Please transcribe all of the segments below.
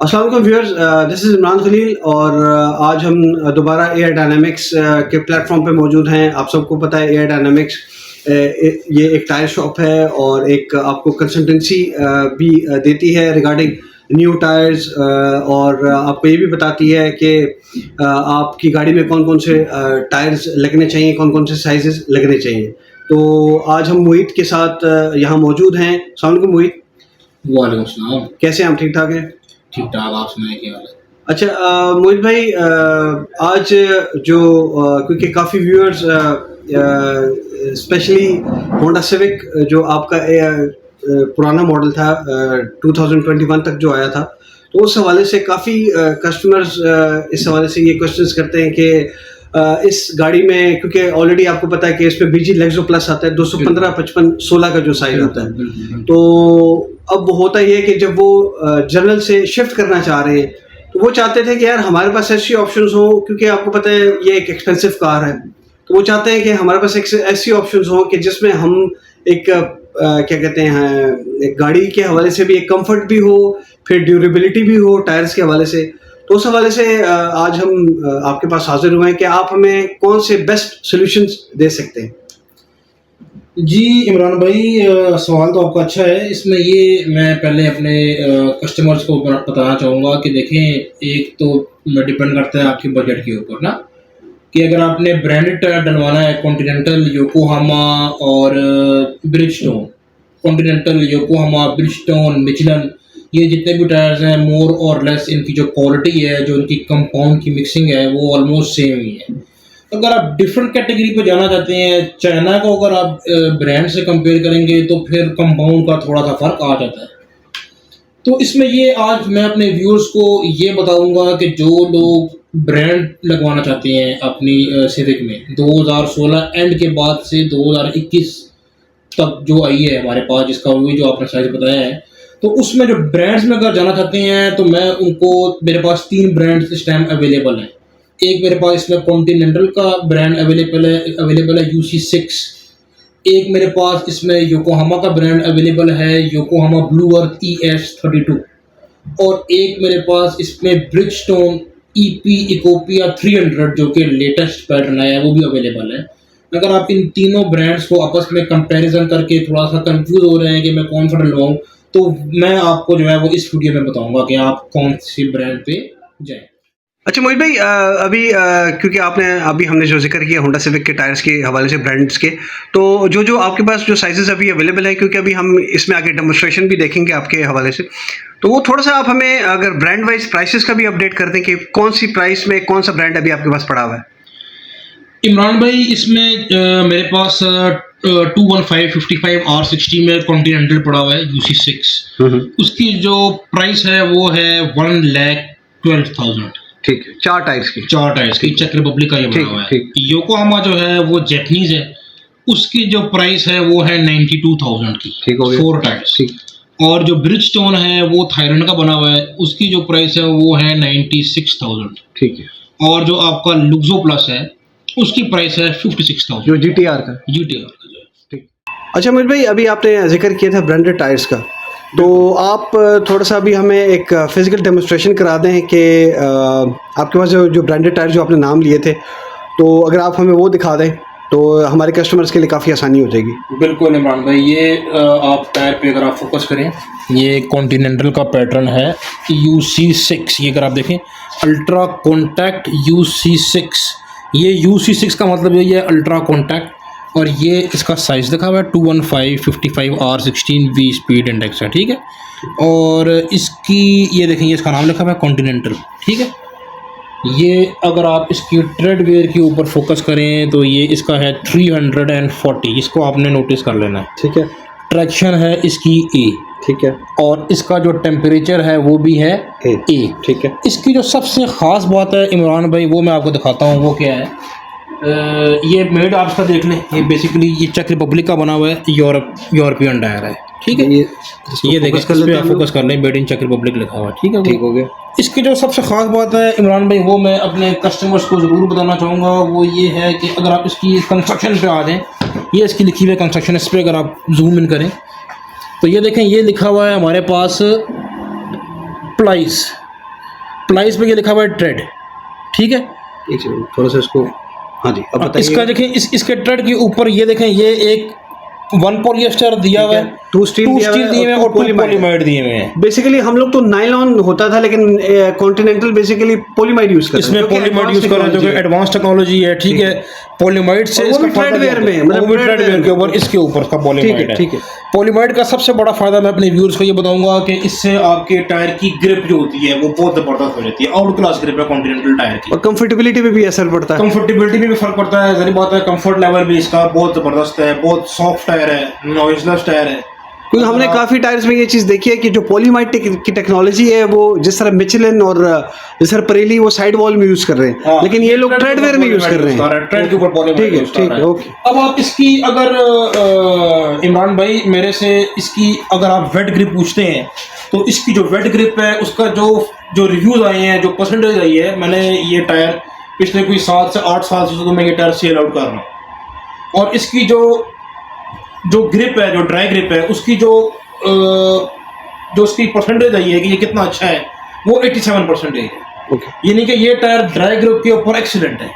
अस्सलाम वालेकुम viewers, this is Imran Khalil और आज हम दोबारा एयर डायनामिक्स के प्लेटफॉर्म पे मौजूद हैं। आप सबको पता है एयर डायनामिक्स ये एक टायर शॉप है और एक आपको कंसल्टेंसी भी देती है रिगार्डिंग न्यू टायर्स, और आपको ये भी बताती है कि आपकी गाड़ी में कौन कौन से टायर्स लगने चाहिए, कौन कौन से साइजेस लगने चाहिए। तो आज हम मोहित के साथ यहाँ मौजूद हैं। अस्सलाम वालेकुम मोहित। वालेकुम सलाम। कैसे हैं? हम ठीक ठाक हैं। ठीक ठाक, आप सुनाए क्या हाल है? अच्छा मोहित भाई, आज जो क्योंकि काफ़ी व्यूअर्स स्पेशली होंडा सिविक जो आपका पुराना मॉडल था 2021 तक जो आया था, तो उस हवाले से काफ़ी कस्टमर्स इस हवाले से ये क्वेश्चंस करते हैं कि इस गाड़ी में, क्योंकि ऑलरेडी आपको पता है कि इस पर बीजी लेक्सो प्लस आता है 215, 55, 16 का जो साइज आता है। तो अब होता ये है कि जब वो जनरल से शिफ्ट करना चाह रहे हैं तो वो चाहते थे कि यार हमारे पास ऐसी ऑप्शंस हो, क्योंकि आपको पता है ये एक एक्सपेंसिव कार है, तो वो चाहते हैं कि हमारे पास एक ऐसी ऑप्शंस हो कि जिसमें हम एक क्या कहते हैं, एक गाड़ी के हवाले से भी एक कंफर्ट भी हो, फिर ड्यूरेबिलिटी भी हो टायर्स के हवाले से। तो उस हवाले से आज हम आपके पास हाजिर हुए हैं कि आप हमें कौन से बेस्ट सॉल्यूशंस दे सकते हैं। जी इमरान भाई, सवाल तो आपका अच्छा है। इसमें ये मैं पहले अपने कस्टमर्स को बताना चाहूँगा कि देखें, एक तो डिपेंड करता है आपके बजट के ऊपर ना, कि अगर आपने ब्रांडेड टायर डलवाना है, कॉन्टिनेंटल, योकोहामा और ब्रिजस्टोन, कॉन्टिनेंटल, योकोहामा, ब्रिजस्टोन, मिचलन, ये जितने भी टायर्स हैं मोर और लेस इनकी जो क्वालिटी है, जो इनकी कंपाउंड की मिक्सिंग है, वो ऑलमोस्ट सेम ही है। अगर आप डिफरेंट कैटेगरी पे जाना चाहते हैं, चाइना को अगर आप ब्रांड से कंपेयर करेंगे तो फिर कंपाउंड का थोड़ा सा फर्क आ जाता है। तो इसमें ये आज मैं अपने व्यूअर्स को ये बताऊंगा कि जो लोग ब्रांड लगवाना चाहते हैं अपनी सिविक में 2016 एंड के बाद से 2021 तक जो आई है हमारे पास, जिसका वही जो आपने साइज बताया है, तो उसमें जो ब्रांड्स में अगर जाना चाहते हैं तो मैं उनको, मेरे पास 3 ब्रांड्स इस टाइम अवेलेबल हैं। एक मेरे पास इसमें कॉन्टिनेंटल का ब्रांड अवेलेबल है UC6। एक मेरे पास इसमें योकोहामा का ब्रांड अवेलेबल है, योकोहामा ब्लू अर्थ ES32। और एक मेरे पास इसमें ब्रिजस्टोन EP इकोपिया 300 जो कि लेटेस्ट पैटर्न है, वो भी अवेलेबल है। अगर आप इन तीनों ब्रांड्स को आपस में कंपैरिजन करके थोड़ा सा कंफ्यूज हो रहे हैं कि मैं कौन सा डलवाऊँ, तो मैं आपको जो है वो इस वीडियो में बताऊंगा कि आप कौन सी ब्रांड पे जाएं। अच्छा मोहित भाई, अभी क्योंकि आपने अभी हमने जो जिक्र किया होंडा सिविक के टायर्स के हवाले से ब्रांड्स के, तो जो जो आपके पास जो साइजेस अभी अवेलेबल है, क्योंकि अभी हम इसमें आगे डेमोन्स्ट्रेशन भी देखेंगे आपके हवाले से, तो वो थोड़ा सा आप हमें अगर ब्रांड वाइज प्राइसेस का भी अपडेट कर दें कि कौन सी प्राइस में कौन सा ब्रांड अभी आपके पास पड़ा हुआ है। इमरान भाई, इसमें मेरे पास 21555 R60 में कॉन्टिनेंटल पड़ा हुआ है UC6। उसकी जो प्राइस है वो है 1,12,000। ठीक है, 4 टायर्स की चेक रिपब्लिक का ये बना हुआ है। योकोहामा जो है वो जैपनीज है, उसकी जो प्राइस है वो है 92,000 की। ठीक हो गया, 4 टायर्स। और जो ब्रिजस्टोन है वो थाईलैंड का बना हुआ है, उसकी जो प्राइस है वो है 96,000। ठीक है। और जो आपका लुक्सो प्लस है उसकी प्राइस है 56,000, जो GTR का जो है। ठीक। अच्छा मोहित भाई, अभी आपने जिक्र किया था ब्रांडेड टायर्स का, तो आप थोड़ा सा अभी हमें एक फिजिकल डेमोन्स्ट्रेशन करा दें कि आपके पास जो ब्रांडेड टायर जो आपने नाम लिए थे, तो अगर आप हमें वो दिखा दें तो हमारे कस्टमर्स के लिए काफ़ी आसानी हो जाएगी। बिल्कुल इमरान भाई, ये आप टायर पे अगर आप फोकस करें, ये कॉन्टिनेंटल का पैटर्न है UC6। ये अगर आप देखें, अल्ट्रा कॉन्टैक्ट UC6। ये UC6 का मतलब ये है अल्ट्रा कॉन्टैक्ट, और ये इसका साइज़ लिखा हुआ है 21555 R16 V स्पीड इंडेक्स है। ठीक है। और इसकी ये देखें, ये इसका नाम लिखा हुआ है कॉन्टिनेंटल। ठीक है। ये अगर आप इसकी ट्रेड वेयर के ऊपर फोकस करें तो ये इसका है 340, इसको आपने नोटिस कर लेना है। ठीक है। ट्रैक्शन है इसकी A। ठीक है। और इसका जो टेम्परेचर है वो भी है A। ठीक है। इसकी जो सबसे ख़ास बात है इमरान भाई, वो मैं आपको दिखाता हूँ, वो क्या है। ये मेड आप इसका देख लें, ये बेसिकली ये चेक रिपब्लिक का बना हुआ है, यूरोपियन टायर है। ठीक है। ये देखिए, इस पे आप फोकस कर लें, मेड इन चेक रिपब्लिक लिखा हुआ है। ठीक है। ठीक हो गया। इसकी जो सबसे ख़ास बात है इमरान भाई, वो मैं अपने कस्टमर्स को ज़रूर बताना चाहूँगा, वो ये है कि अगर आप इसकी कंस्ट्रक्शन पे आ जाएँ, ये इसकी लिखी हुई कंस्ट्रक्शन, इस पर अगर आप जूम इन करें तो ये देखें, ये लिखा हुआ है हमारे पास प्लाइस। प्लाइस पे ये लिखा हुआ है ट्रेड, ठीक है। एक सेकंड थोड़ा सा इसको, हाँ जी अब बताइए। इसका देखें, इसके ट्रेड के ऊपर ये देखें, ये एक 1 पॉलिएस्टर दिया हुआ है, 2 स्टील दिए हुए हैं और 2 पॉलीमाइड दिए हुए हैं। बेसिकली हम लोग तो नायलॉन होता था, लेकिन कॉन्टिनेंटल बेसिकली पॉलीमाइड यूज करते हैं। इसमें पॉलीमाइड यूज कर रहे हैं जो कि एडवांस टेक्नोलॉजी है, ठीक है। पॉलीमाइड से वो भी थ्रेडवेयर में, मतलब थ्रेडवेयर के ऊपर, इसके ऊपर का पॉलीमाइड है, ठीक है। पॉलीमाइड का सबसे बड़ा फायदा मैं अपने व्यूअर्स को ये बताऊंगा कि इससे आपके टायर की ग्रिप जो होती है वो बहुत जबरदस्त हो जाती है, आउट क्लास ग्रिप है कॉन्टिनेंटल टायर की। और कंफर्टेबिलिटी पे भी असर पड़ता है, कंफर्टेबिलिटी में भी फर्क पड़ता है, जरूरी बात है। कंफर्ट लेवल भी इसका बहुत जबरदस्त है, बहुत सॉफ्ट टायर है, नॉइजलेस टायर है। क्योंकि हमने काफी टायर्स में ये चीज देखी है कि जो पॉलीमाइड की टेक्नोलॉजी है वो जिस तरह मिचेलिन और जिस तरह परेली वो साइड वॉल में यूज कर रहे हैं, लेकिन ये लोग ट्रेडवेयर में यूज कर रहे हैं, ट्रेड के ऊपर पॉलीमाइड यूज कर रहे हैं। ओके। अब आप इसकी अगर इमरान भाई मेरे से इसकी अगर आप वेट ग्रिप पूछते हैं तो इसकी जो वेट ग्रिप है उसका जो रिव्यूज आए हैं, जो परसेंटेज आई है, मैंने ये टायर पिछले कोई 7 से 8 साल से तो मैं ये टायर सेल आउट कर रहा हूँ, और इसकी जो ग्रिप है, जो ड्राई ग्रिप है, उसकी जो उसकी परसेंटेज आई है कि ये कितना अच्छा है, वो 87% है। ओके। यानी कि ये टायर ड्राई ग्रिप के ऊपर एक्सीलेंट है।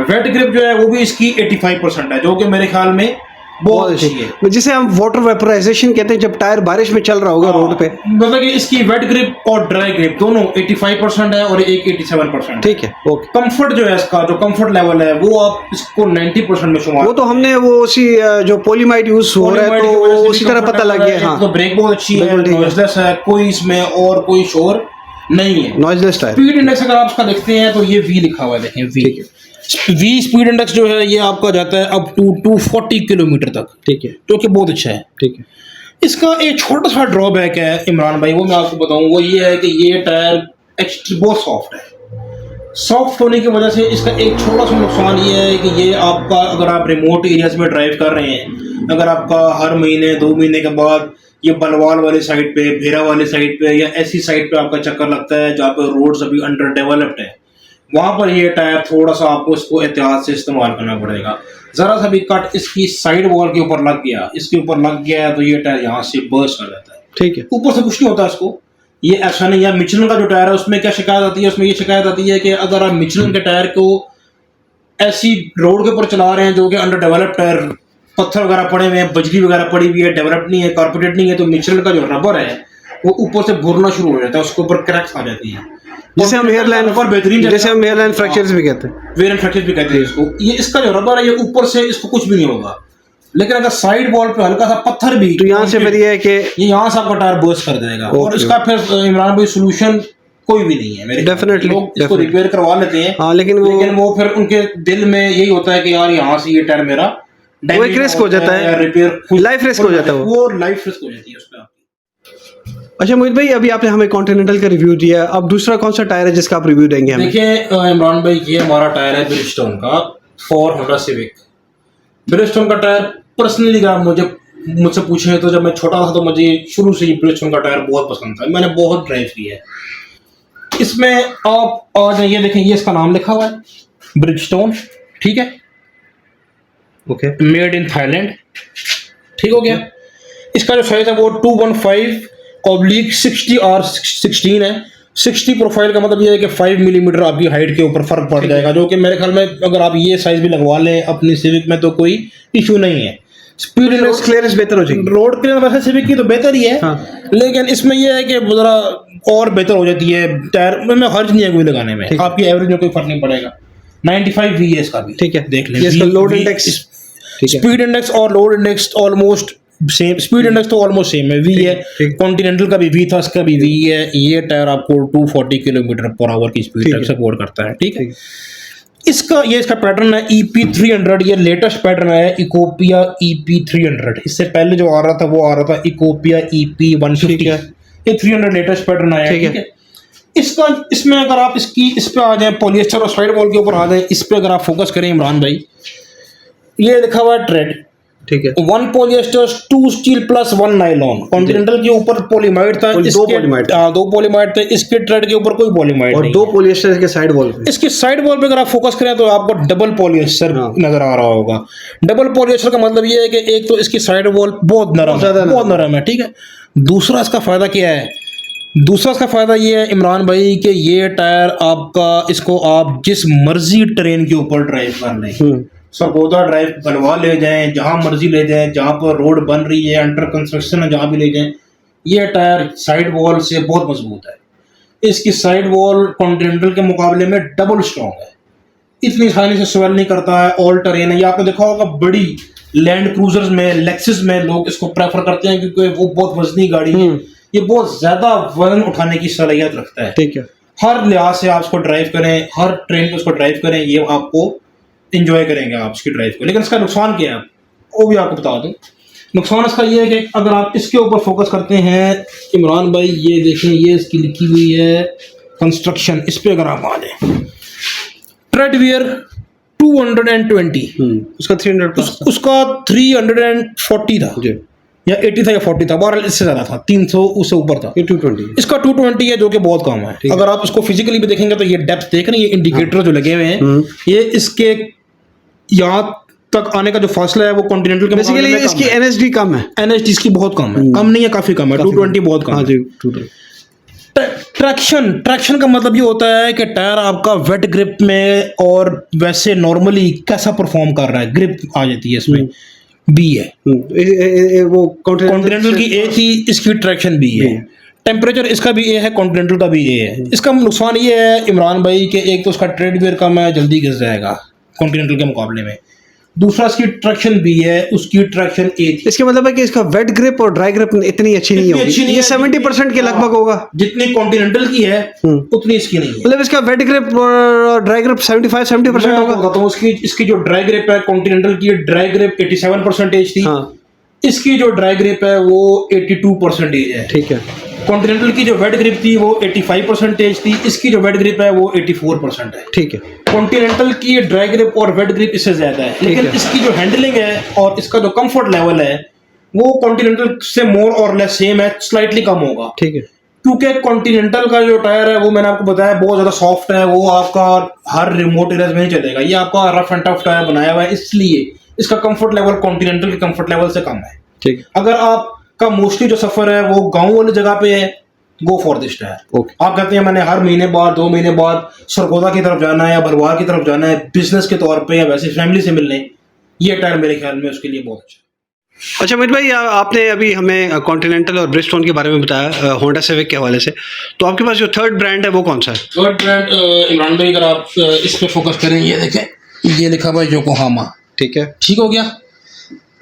वेट ग्रिप जो है वो भी इसकी 85% है, जो कि मेरे ख्याल में बहुत अच्छी है। जिसे हम वाटर वेपराइजेशन कहते हैं, जब टायर बारिश में चल रहा होगा रोड पे, मतलब कि इसकी वेट ग्रिप और ड्राई ग्रिप दोनों 85% है और एक 87%। ठीक है। ओके। कंफर्ट जो है इसका, जो कंफर्ट लेवल है वो आप इसको 90% में शुमार, वो तो हमने वो उसी जो पॉलीमाइड यूज हो रहा है तो उसी तरह पता लग गया। हाँ, तो ब्रेक बहुत अच्छी है, नॉइजलेस है, कोई इसमें और कोई शोर नहीं है, नॉइजलेस टायर। स्पीड इंडेक्स अगर आप इसका देखते हैं तो ये वी लिखा हुआ है, देखें वी स्पीड इंडेक्स जो है ये आपका जाता है अप टू 240 किलोमीटर तक, ठीक है, जो कि बहुत अच्छा है, ठीक है। इसका एक छोटा सा ड्रॉबैक है इमरान भाई, वो मैं आपको बताऊं, वो ये है कि ये टायर एक्चुअली बहुत सॉफ्ट है। सॉफ्ट होने की वजह से इसका एक छोटा सा नुकसान ये है कि ये आपका, अगर आप रिमोट एरियाज में ड्राइव कर रहे हैं, अगर आपका हर महीने 2 महीने के बाद ये बलवाल वाली साइड पे, भेरा वाली साइड पे या ऐसी साइड पे आपका चक्कर लगता है जहाँ पे रोड्स अभी अंडर डेवलप्ड है, वहां पर ये टायर थोड़ा सा आपको इसको एहतियात से इस्तेमाल करना पड़ेगा। जरा सा भी कट इसकी साइड वॉल के ऊपर लग गया, इसके ऊपर लग गया तो ये टायर यहाँ से बर्स्ट कर जाता है, ठीक है। ऊपर से कुछ नहीं होता इसको, ये ऐसा नहीं है। मिचेलिन का जो टायर है उसमें क्या शिकायत आती है, उसमें ये शिकायत आती है कि अगर आप मिचेलिन के टायर को ऐसी रोड के ऊपर चला रहे हैं जो कि अंडर डेवलप्ड टायर, पत्थर वगैरह पड़े हुए हैं, बजरी वगैरह पड़ी हुई है, डेवलप नहीं है, कारपेटेड नहीं है, तो मिचेलिन का जो रबर है वो ऊपर से भुरना शुरू हो जाता है, उसके ऊपर क्रैक्स आ जाती है, जैसे हम हेयरलाइन पर बेहतरीन, जैसे हम हेयरलाइन फ्रैक्चर्स भी कहते हैं, वेयर फ्रैक्चर्स भी कहते हैं इसको। ये इसका जो रबर है ये ऊपर से इसको कुछ भी नहीं होगा, लेकिन अगर साइड वॉल पे हल्का सा पत्थर भी, तो यहाँ से फिर ये है कि ये यहाँ से आपका टायर बर्स्ट कर देगा। और इसका फिर इमरान भाई सोल्यूशन कोई भी नहीं है मेरे, डेफिनेटली लोग इसको रिपेयर करवा लेते हैं, हाँ, लेकिन वो फिर उनके दिल में यही होता है कि यार यहाँ से ये टायर मेरा वो एक रिस्क हो जाता है, रिपेयर लाइफ रिस्क हो जाता है, वो लाइफ रिस्क हो जाती है उसका। अच्छा मोहित भाई, अभी आपने हमें कॉन्टिनेंटल का रिव्यू दिया, अब दूसरा कौन सा टायर है जिसका आप रिव्यू देंगे हमें? देखिए इमरान भाई, ये हमारा टायर है ब्रिजस्टोन का फॉर होंडा सिविक। ब्रिजस्टोन का टायर पर्सनली अगर मुझसे पूछे तो जब मैं छोटा था तो मुझे शुरू से ही ब्रिजस्टोन का टायर बहुत पसंद था, मैंने बहुत ड्राइव किया है। इसमें आप आ जाइए, देखें ये इसका नाम लिखा हुआ है ब्रिजस्टोन, ठीक है, ओके, मेड इन थाईलैंड, ठीक हो गया। इसका जो साइज है वो 215/60R16 है। 60 प्रोफाइल का मतलब ये है कि 5 मिलीमीटर आपकी हाइट के ऊपर फर्क पड़ जाएगा, जो कि मेरे ख्याल में अगर आप ये साइज भी लगवा लें अपनी सिविक में तो कोई इशू नहीं है। स्पीड इंडेक्स क्लियरेंस बेहतर हो जाएगी, रोड क्लियरेंस वैसे सिविक की तो बेहतर ही है, हाँ। लेकिन इसमें यह है कि जरा और बेहतर हो जाती है, टायर में हर्ज नहीं है कोई लगाने में, आपकी एवरेज में कोई फर्क नहीं पड़ेगा। 95 वी है इसका भी, ठीक है, देख लें इसका लोड इंडेक्स, स्पीड इंडेक्स और load index almost same, speed index तो ऑलमोस्ट सेम है, वी है, कॉन्टिनेंटल का भी वी था, इसका भी वी है। ये टायर आपको 240 किलोमीटर पर आवर की स्पीड तक सपोर्ट करता है, ठीक है। इसका पैटर्न है EP300, ये लेटेस्ट पैटर्न है इकोपिया EP300। इससे पहले जो आ रहा था वो आ रहा था इकोपिया EP150, ये 300 लेटेस्ट पैटर्न आया है, ठीक है। इसमें अगर आप इस पे आ जाए, पॉलिएस्टर और साइड वॉल के ऊपर आ जाए, इस पे अगर आप फोकस करें इमरान भाई, ये लिखा हुआ है ट्रेड, ठीक है, 1 polyester 2 steel plus 1 nylon. Continental के ऊपर पॉलीमाइड था, दो पॉलीमाइड थे, इसके ट्रेड के ऊपर कोई पॉलीमाइड और 2 पॉलिएस्टर इसके साइड वॉल पे। इसके साइड वॉल पे अगर आप फोकस करें तो आपको डबल पॉलिएस्टर नजर आ रहा होगा। डबल पॉलिएस्टर का मतलब ये है कि एक तो इसकी साइड वॉल बहुत नरम है, ठीक है। दूसरा इसका फायदा क्या है, दूसरा इसका फ़ायदा ये है इमरान भाई कि ये टायर आपका, इसको आप जिस मर्जी ट्रेन के ऊपर ड्राइव कर लें, सरगोदा ड्राइव बनवा ले जाएं, जहाँ मर्जी ले जाएं, जहाँ पर रोड बन रही है, अंडर कंस्ट्रक्शन है, जहाँ भी ले जाएं, ये टायर साइड वॉल से बहुत मजबूत है। इसकी साइड वॉल कॉन्टिनेंटल के मुकाबले में डबल स्ट्रॉन्ग है, इतनी आसानी से स्वेल नहीं करता है, ऑल टेरेन है। ये आपने देखा होगा बड़ी लैंड क्रूजर्स में, लेक्सिस में लोग इसको प्रेफर करते हैं क्योंकि वो बहुत वजनी गाड़ी है, ये बहुत ज्यादा वजन उठाने की सलाहियत रखता है। ठीक है, हर लिहाज से आप उसको ड्राइव करें, हर ट्रेन पे उसको ड्राइव करें, ये आपको इंजॉय करेंगे आप उसकी ड्राइव को। लेकिन इसका नुकसान क्या है वो भी आपको बता दूं। नुकसान इसका ये है कि अगर आप इसके ऊपर फोकस करते हैं इमरान भाई, ये देखें, ये इसकी लिखी हुई है कंस्ट्रक्शन, इस पे अगर आप आ जाए, ट्रेडवियर 220, उसका 300 प्लस उसका 340 था जी, या 80 था या 40 था, बहरहाल इससे ज्यादा था, 300 उससे ऊपर था। ये 220 इसका 220 है जो कि बहुत कम है। अगर आप इसको फिजिकली भी देखेंगे तो ये डेप्थ देख रहे हैं, ये इंडिकेटर जो लगे हुए हैं, ये इसके यहाँ तक आने का जो फासला है वो कॉन्टिनेंटल के बेसिकली इसकी एनएसडी कम है, एनएचडी इसकी बहुत कम है, कम नहीं है, काफी कम है, 220 बहुत कम हाँ है। जी। 220 ट्रैक्शन का मतलब ये होता है कि टायर आपका वेट ग्रिप में और वैसे नॉर्मली कैसा परफॉर्म कर रहा है, ग्रिप आ जाती है इसमें, बी है। वो कॉन्टिनेंटल की ए थी, इसकी ट्रैक्शन बी है। टेम्परेचर इसका भी ए है, कॉन्टिनेंटल का भी ए है। इसका नुकसान ये है इमरान भाई कि एक तो उसका ट्रेड वेयर कम है, जल्दी घिस जाएगा कॉन्टिनेंटल के मुकाबले में। दूसरा इसकी ट्रैक्शन बी है, उसकी ट्रैक्शन ए थी। इसके मतलब है कि इसका वेट ग्रिप और ड्राई ग्रिप इतनी अच्छी नहीं होगी, ये 70% के लगभग होगा, जितनी कॉन्टिनेंटल की है उतनी इसकी नहीं है। मतलब इसका वेट ग्रिप और ड्राई ग्रिप 75-70% होगा। तो इसकी जो ड्राई ग्रिप है, कॉन्टिनेंटल की ड्राई ग्रिप 87% थी, इसकी जो ड्राई ग्रिप है वो 82% है। ठीक है, कॉन्टिनेंटल की जो वेट ग्रिप थी वो 85% थी, इसकी जो वेट ग्रिप है वो 84% है। ठीक है, कॉन्टिनेंटल की ड्राई ग्रिप और वेट ग्रिप इससे ज्यादा है, लेकिन इसकी जो हैंडलिंग है और इसका जो कंफर्ट लेवल है वो कॉन्टिनेंटल से मोर और लेस सेम है, स्लाइटली कम होगा। ठीक है, क्योंकि कॉन्टिनेंटल का जो टायर है वो मैंने आपको बताया बहुत ज्यादा सॉफ्ट है, वो आपका हर रिमोट एरियाज में नहीं चलेगा, ये आपका रफ एंड टफ टायर बनाया हुआ है, इसलिए इसका कंफर्ट लेवल कॉन्टिनेंटल के कंफर्ट लेवल से कम है। ठीक। अगर आपका मोस्टली जो सफर है वो गाँव वाली जगह पे है, गो फॉर दिस टायर। आप कहते हैं मैंने हर महीने बाद 2 महीने बाद सरगोदा की तरफ जाना है या भरवार की तरफ जाना है बिजनेस के तौर पे या वैसे फैमिली से मिलने, ये टायर मेरे ख्याल में उसके लिए बहुत अच्छा। अच्छा अमित भाई, आपने अभी हमें कॉन्टिनेंटल और ब्रिजस्टोन के बारे में बताया होंडा सिविक के हवाले से, तो आपके पास जो थर्ड ब्रांड है वो कौन सा है? थर्ड ब्रांड इमरान भाई, अगर आप इस पे फोकस करें, ये देखें, ये लिखा हुआ है योकोहामा। ठीक है, ठीक हो गया,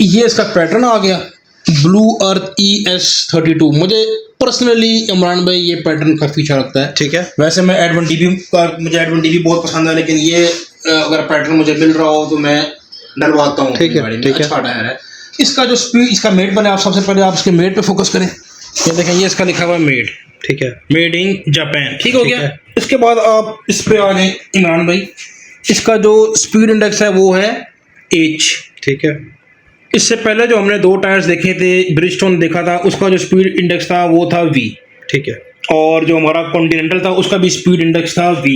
ये इसका पैटर्न आ गया ब्लू अर्थ ES32। मुझे पर्सनली इमरान भाई ये पैटर्न काफी अच्छा लगता है। ठीक है, वैसे मैं एडवन डीबी बहुत पसंद है, लेकिन ये अगर पैटर्न मुझे मिल रहा हो तो मैं डलवाता हूँ। ठीक है, ठीक है। अच्छा टायर है। इसका जो स्पीड, इसका मेड बने, आप सबसे पहले आप इसके मेड पे फोकस करें। ये देखें, ये इसका लिखा हुआ है मेड। ठीक है, मेड इन जापान। ठीक हो गया। इसके बाद आप इस पे आ जाए इमरान भाई, इसका जो स्पीड इंडेक्स है वो है H। ठीक है, इससे पहले जो हमने 2 टायर्स देखे थे, ब्रिजस्टोन देखा था, उसका जो स्पीड इंडेक्स था वो था V। ठीक है, और जो हमारा कॉन्टिनेंटल था उसका भी स्पीड इंडेक्स था V।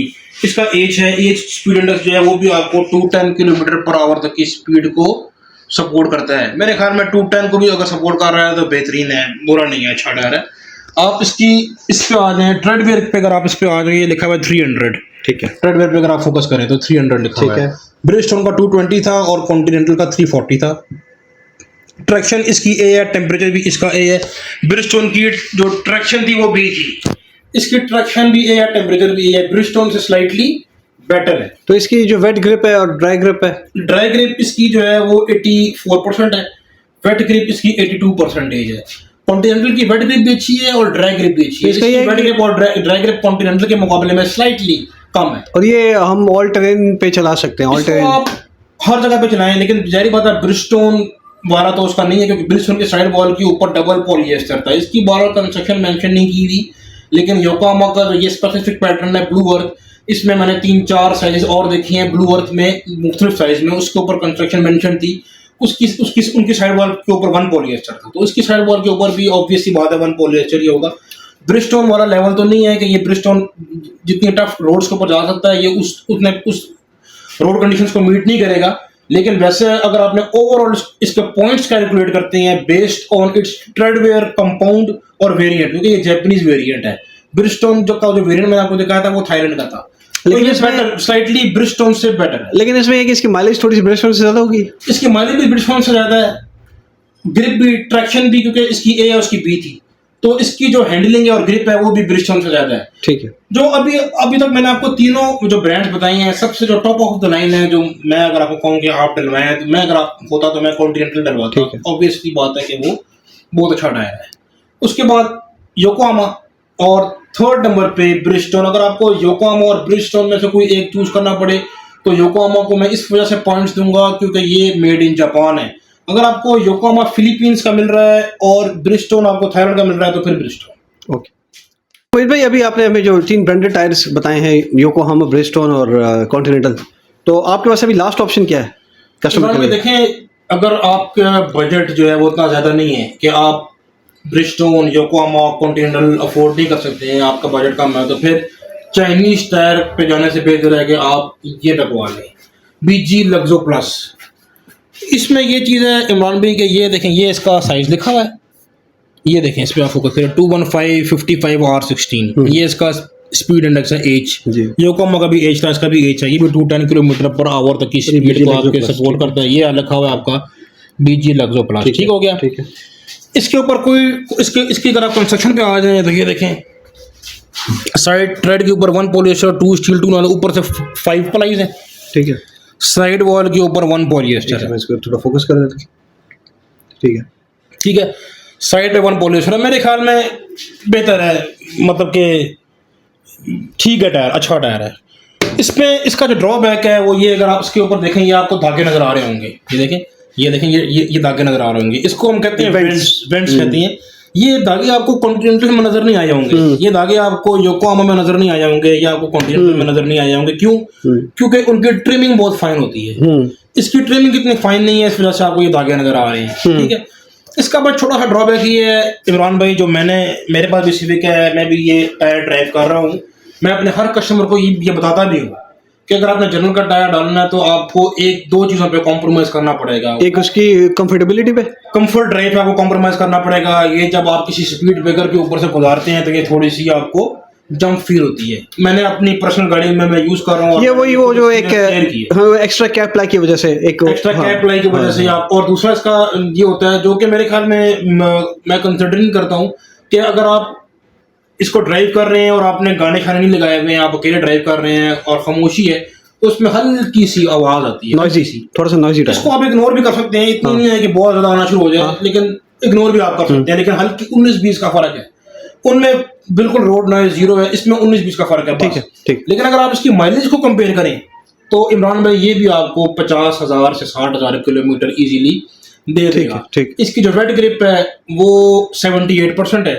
इसका H है, H स्पीड इंडेक्स जो है वो भी आपको 210 किलोमीटर पर आवर तक की स्पीड को सपोर्ट करता है। मेरे ख्याल में 210 को भी अगर सपोर्ट कर रहा है तो बेहतरीन है, बुरा नहीं है, अच्छा टायर है। आप इस पे आ जाए ट्रेडवेयर पे, अगर आप इस पे आ जाए, ये लिखा हुआ है 300। ठीक है, ट्रेडवेयर पे अगर आप फोकस करें तो 300 लिखा हुआ है। ब्रिजस्टोन का 220 था और कॉन्टिनेंटल का 340 था। ट्रैक्शन इसकी A है, टेम्परेचर भी इसका A है। ब्रिजस्टोन की जो ट्रैक्शन थी वो B थी, इसकी ट्रैक्शन भी A है, टेम्परेचर भी A है, ब्रिजस्टोन से स्लाइटली बेटर है। तो इसकी जो वेट ग्रिप है और ड्राई ग्रिप है, ड्राई ग्रिप इसकी जो है वो 84% है, वेट ग्रिप इसकी 82% है। कॉन्टिनेंटल की वेट ग्रिप भी अच्छी है और ड्राई ग्रिप भी अच्छी है। इसकी वेट ग्रिप और ड्राई ग्रिप कॉन्टिनेंटल के मुकाबले में स्लाइटली कम है। और ये हम ऑल टेरेन पे चला सकते हैं, ऑल टेरेन आप हर जगह पे चलाएं, लेकिन जाहिर बात है ब्रिजस्टोन वाला तो उसका नहीं है, क्योंकि ब्रिजस्टोन के साइड वॉल के ऊपर डबल पॉलिएस्टर था। इसकी बार कंस्ट्रक्शन मेंशन नहीं की थी, लेकिन योकोहामा का जो ये स्पेसिफिक पैटर्न है ब्लू अर्थ, इसमें मैंने 3-4 साइजेस और देखे हैं ब्लू अर्थ में, मुख्तलिफ साइज में, उसके ऊपर कंस्ट्रक्शन मेंशन थी। उनकी साइड वॉल के ऊपर 1 पॉलिएस्टर था, तो इसकी साइड वॉल के ऊपर भी ऑब्वियसली बात है 1 पॉलिएस्टर ही होगा। ब्रिजस्टोन वाला लेवल तो नहीं है कि ये ब्रिजस्टोन जितनी टफ रोड्स के ऊपर जा सकता है, ये उस रोड कंडीशंस को मीट नहीं करेगा, लेकिन वैसे अगर आपने ओवरऑल इसके पॉइंट्स कैलकुलेट करते हैं बेस्ड ऑन इट्स ट्रेडवेयर कंपाउंड और वेरिएंट, क्योंकि ये जापानीज वेरिएंट है। ब्रिजस्टोन जो वेरिएंट मैंने आपको दिखाया था वो थाईलैंड का था, लेकिन लेकिन इस बेटर स्लाइटली ब्रिजस्टोन से बेटर है। लेकिन इसमें है कि इसकी माइलेज थोड़ी सी ब्रिजस्टोन से ज्यादा होगी। इसकी माइलेज भी ब्रिजस्टोन से ज्यादा है, ग्रिप भी, ट्रैक्शन भी, क्योंकि इसकी ए है उसकी बी थी, तो इसकी जो हैंडलिंग है और ग्रिप है वो भी ब्रिजस्टोन से ज्यादा है। ठीक है। जो अभी तक मैंने आपको तीनों जो ब्रांड्स बताई हैं, सबसे जो टॉप ऑफ द लाइन है, जो मैं अगर आपको कहूँ कि आप डलवाएं, तो मैं अगर आप होता तो मैं कॉन्टिनेंटल डलवाता, ऑब्वियसली बात है कि वो बहुत अच्छा टायर है। उसके बाद योकोहामा और थर्ड नंबर पे ब्रिजस्टोन। अगर आपको योकोहामा और ब्रिजस्टोन में से कोई एक चूज करना पड़े तो योकोहामा को मैं इस वजह से पॉइंट्स दूंगा क्योंकि ये मेड इन जापान है। अगर आपको योकोहामा फिलीपींस का मिल रहा है और ब्रिजस्टोन आपको थाईलैंड का मिल रहा है तो फिर ब्रिजस्टोन। ओके मोहित भाई, अभी आपने हमें जो 3 ब्रांडेड टायर्स बताए हैं, योकोहामा, ब्रिजस्टोन और कॉन्टिनेंटल, तो आपके पास अभी लास्ट ऑप्शन क्या है कस्टमर के लिए? देखें, अगर आपका बजट जो है वो उतना ज्यादा नहीं है कि आप ब्रिजस्टोन, योकोहामा, कॉन्टिनेंटल अफोर्ड नहीं कर सकते हैं, आपका बजट कम है, तो फिर चाइनीज टायर पे जाने से बेहतर है कि आप ये लगवा लें, बीजी लग्जो प्लस। इसमें ये चीज़ है इमरान भाई कि ये देखें, ये इसका साइज लिखा हुआ है, ये देखें इस पर आप फोकस करें, 215/55 R16, ये इसका स्पीड इंडेक्स है एच। योकोहामा का भी एच था, इसका भी एच है, ये भी 210 km/h तक की स्पीड को आपके सपोर्ट करता है। ये लिखा हुआ है आपका बीजी लग्जो प्लस। ठीक हो गया। ठीक है। इसके ऊपर कोई इसकी अगर आप कंस्ट्रक्शन पे आ जाए तो ये देखें, साइड ट्रेड के ऊपर 1 पॉलिएस्टर, 2 स्टील, 2 नाले, ऊपर से 5 प्लाईज है। ठीक है। साइड वॉल के ऊपर 1 पॉलिएस्टर है। मैं इसको थोड़ा फोकस कर देता हूं। ठीक है। ठीक है, साइड पे 1 पॉलिएस्टर है, मेरे ख्याल में बेहतर है, मतलब कि ठीक है, टायर अच्छा टायर है। इसमें इसका जो ड्रॉबैक है वो ये, अगर आप इसके ऊपर देखें, ये आपको धागे नजर आ रहे होंगे, ये देखें, ये धागे नजर आ रहे होंगे, इसको हम कहते हैं वेंट्स कहते हैं। ये धागे आपको कॉन्टिनेंटल में नजर नहीं आए होंगे, ये धागे आपको योकोहामा में नजर नहीं आए होंगे या आपको कॉन्टिनेंटल में नजर नहीं आए होंगे। क्यों? क्योंकि उनकी ट्रिमिंग बहुत फाइन होती है, इसकी ट्रिमिंग इतनी फाइन नहीं है, इस वजह से आपको ये धागे नजर आ रहे हैं। ठीक है। इसका बस छोटा सा ड्रॉबैक ये है इमरान भाई, जो मेरे पास भी सिविक है, मैं भी ये टायर ड्राइव कर रहा हूँ, मैं अपने हर कस्टमर को ये बताता भी हूँ कि अगर आपने जनरल का टायर डालना है तो आपको 1-2 चीज़ों पे कॉम्प्रोमाइज़ करना पड़ेगा। एक उसकी कंफर्टेबिलिटी पे, कंफर्ट ड्राइव पे आपको कॉम्प्रोमाइज़ करना पड़ेगा। ये जब आप किसी स्पीड ब्रेकर के ऊपर से गुजारते हैं तो ये थोड़ी सी आपको जंप फील होती है। मैंने अपनी पर्सनल गाड़ी में मैं यूज़ कर रहा हूँ, ये वो जो एक एक्स्ट्रा कैप प्लाई की वजह से, एक एक्स्ट्रा कैप प्लाई की वजह से आप, और दूसरा इसका ये होता है जो कि मेरे ख्याल में मैं कंसिडरिंग करता हूँ कि अगर आप इसको ड्राइव कर रहे हैं और आपने गाने खाने नहीं लगाए हुए हैं, आप अकेले ड्राइव कर रहे हैं और खामोशी है, तो उसमें हल्की सी आवाज आती है, नॉइजी सी, थोड़ा सा नॉइजी। इसको आप इग्नोर भी कर सकते हैं, इतनी नहीं है कि बहुत ज्यादा आना शुरू हो जाए, लेकिन इग्नोर भी आप कर सकते हैं। लेकिन हल्की 19-20 का फर्क है, उनमें बिल्कुल रोड नॉइज 0 है, इसमें 19-20 का फर्क है। ठीक है, ठीक। लेकिन अगर आप इसकी माइलेज को कंपेयर करें तो इमरान भाई ये भी आपको 50,000 से 60,000 किलोमीटर इजीली दे देगा। इसकी जो वेट ग्रिप है वो 78% है,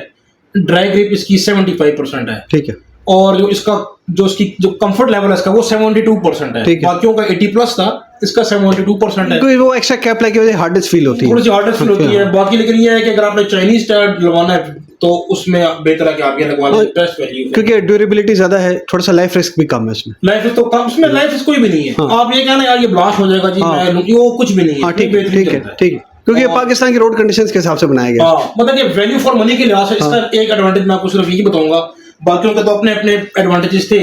ड्राई ग्रिप इसकी 75% है। ठीक है। और इसकी जो कंफर्ट लेवल है इसका वो 72% है। बाकियों का 80+ था, इसका 72% है। वो एक्स्ट्रा कैप लगी वजह हार्डेस्ट फील होती है, थोड़ी सी हार्डेस्ट फील होती है। बाकी लेकिन ये है कि अगर आपने चाइनीज टायर लगवाना है तो उसमें बेहतर है कि आप ये लगवा लें, बेस्ट वैल्यू, क्योंकि ड्यूरेबिलिटी ज्यादा है, थोड़ा सा लाइफ रिस्क भी कम है इसमें। लाइफ रिस्क तो कम, उसमें लाइफ रिस्क कोई भी नहीं है। आप ये कहना यार ये ब्लास्ट हो जाएगा जी, वो कुछ भी नहीं है। ठीक है, क्योंकि पाकिस्तान की रोड कंडीशंस के हिसाब से बनाया गया है। मतलब ये वैल्यू फॉर मनी के लिहाज से इसका एक एडवांटेज मैं आपको सिर्फ यही बताऊंगा, बाकियों के तो अपने अपने एडवांटेजेस थे।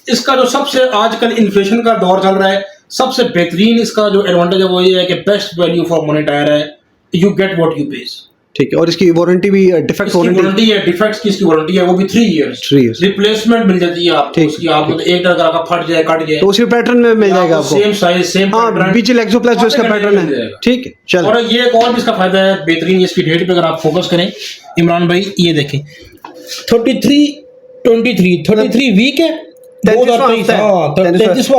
इसका जो सबसे आजकल इन्फ्लेशन का दौर चल रहा है, सबसे बेहतरीन इसका जो एडवांटेज है वो ये है कि best value for money tyre है, यू गेट व्हाट यू पे। ठीक है। और इसकी वारंटी भी, डिफेक्ट वारंटी है, डिफेक्ट्स की इसकी वारंटी है वो भी 3 इयर्स। रिप्लेसमेंट मिल जाती है आपको उसकी, आप मतलब एक टायर का फट जाए, कट जाए, तो उसी पैटर्न में मिल जाएगा आपको, सेम साइज, सेम पैटर्न, बीजी लग्जो प्लस जो इसका पैटर्न है। ठीक है, चलो। और ये एक और भी इसका फायदा है बेहतरीन, इसकी डेट पे अगर आप फोकस करें इमरान भाई, ये देखें 33 वीक है, 2023।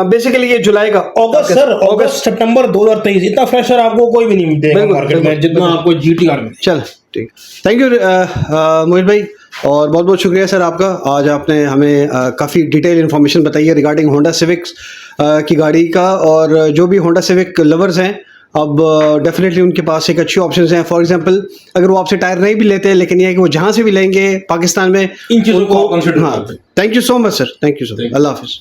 बेसिकली ये जुलाई का अगस्त सितंबर 2023। इतना फ्रेशर आपको कोई भी नहीं देगा मार्केट में जितना आपको जीटीआर में। चल ठीक, थैंक यू मोहित भाई, और बहुत बहुत शुक्रिया सर आपका। आज आपने हमें काफ़ी डिटेल इन्फॉर्मेशन बताई है रिगार्डिंग होंडा सिविक्स की गाड़ी का, और जो भी होंडा सिविक लवर्स हैं अब डेफिनेटली उनके पास एक अच्छी ऑप्शंस हैं। फॉर एग्जांपल अगर वो आपसे टायर नहीं भी लेते, लेकिन ये है कि वो जहाँ से भी लेंगे पाकिस्तान में, इन चीज़ों को कंसीडर करते हैं। Thank you so much sir, thank you so much, अल्लाह हाफिज़।